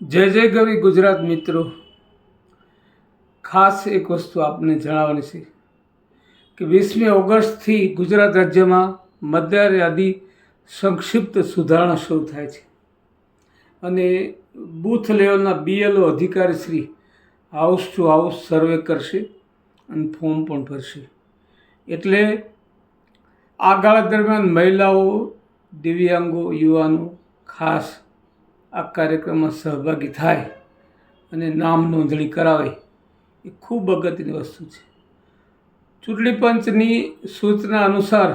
જય જય ગવી ગુજરાત મિત્રો, ખાસ એક વસ્તુ આપને જણાવવાની છે કે 20મી ઓગસ્ટથી ગુજરાત રાજ્યમાં મતદાર યાદી સંક્ષિપ્ત સુધારણા શરૂ થાય છે અને બૂથ લેવલના BLO અધિકારીશ્રી હાઉસ ટુ હાઉસ સર્વે કરશે અને ફોર્મ પણ ભરશે. એટલે આ ગાળા દરમિયાન મહિલાઓ, દિવ્યાંગો, યુવાનો ખાસ આ કાર્યક્રમમાં સહભાગી થાય અને નામ નોંધણી કરાવે એ ખૂબ અગત્યની વસ્તુ છે. ચૂંટણી પંચની સૂચના અનુસાર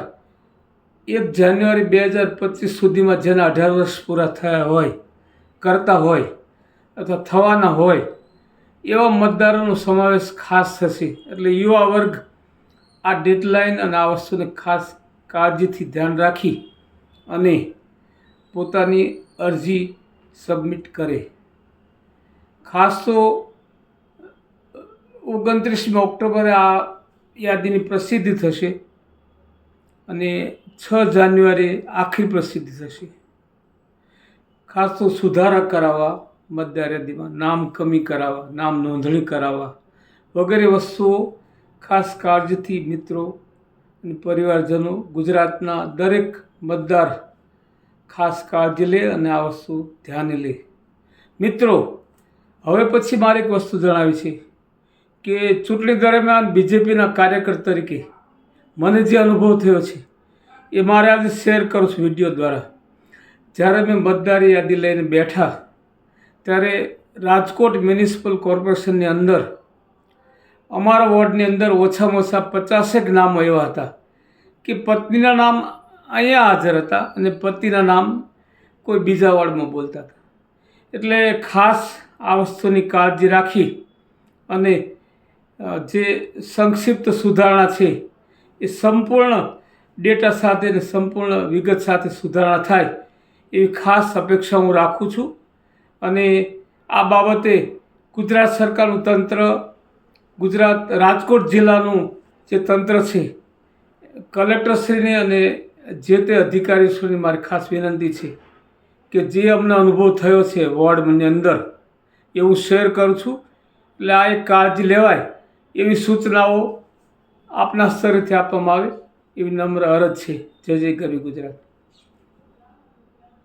1 જાન્યુઆરી 2025 સુધીમાં જેના 18 વર્ષ પૂરા થયા હોય, કરતા હોય અથવા થવાના હોય એવા મતદારોનો સમાવેશ ખાસ થશે. એટલે યુવા વર્ગ આ ડેડલાઇન અને આ વસ્તુને ખાસ કાળજીથી ધ્યાન રાખી અને પોતાની અરજી સબમિટ કરે. ખાસ તો 29મી ઓક્ટોબરે આ યાદીની પ્રસિદ્ધિ થશે અને 6 જાન્યુઆરીએ આખરી પ્રસિદ્ધિ થશે. ખાસ તો સુધારા કરાવવા, મતદાર યાદીમાં નામ કમી કરાવવા, નામ નોંધણી કરાવવા વગેરે વસ્તુઓ ખાસ કાળજીથી મિત્રો અને પરિવારજનો, ગુજરાતના દરેક મતદાર ખાસ કાળજી લે અને આ વસ્તુ ધ્યાને લે. મિત્રો, હવે પછી મારે એક વસ્તુ જણાવી છે કે ચૂંટણી દરમિયાન BJPના કાર્યકર તરીકે મને જે અનુભવ થયો છે એ મારે આજે શેર કરું છું વિડીયો દ્વારા. જ્યારે મેં મતદાર યાદી લઈને બેઠા ત્યારે રાજકોટ મ્યુનિસિપલ કોર્પોરેશનની અંદર અમારા વોર્ડની અંદર ઓછામાં ઓછા 50 નામો એવા હતા કે પત્નીના નામ અહીંયા હાજર હતા અને પતિના નામ કોઈ બીજા વોર્ડમાં બોલતા હતા. એટલે ખાસ આ વસ્તુની કાળજી રાખી અને જે સંક્ષિપ્ત સુધારણા છે એ સંપૂર્ણ ડેટા સાથે અને સંપૂર્ણ વિગત સાથે સુધારણા થાય એવી ખાસ અપેક્ષા હું રાખું છું. અને આ બાબતે ગુજરાત સરકારનું તંત્ર, ગુજરાત રાજકોટ જિલ્લાનું જે તંત્ર છે, કલેક્ટરશ્રીને અને જે તે અધિકારીશ્રીની મારી ખાસ વિનંતી છે કે જે અમને અનુભવ થયો છે વોર્ડની અંદર એવું શેર કરું છું. એટલે આ એક કાળજી લેવાય એવી સૂચનાઓ આપના સ્તરેથી આપવામાં આવે એવી નમ્ર અરજ છે. જય જય ગરવી ગુજરાત.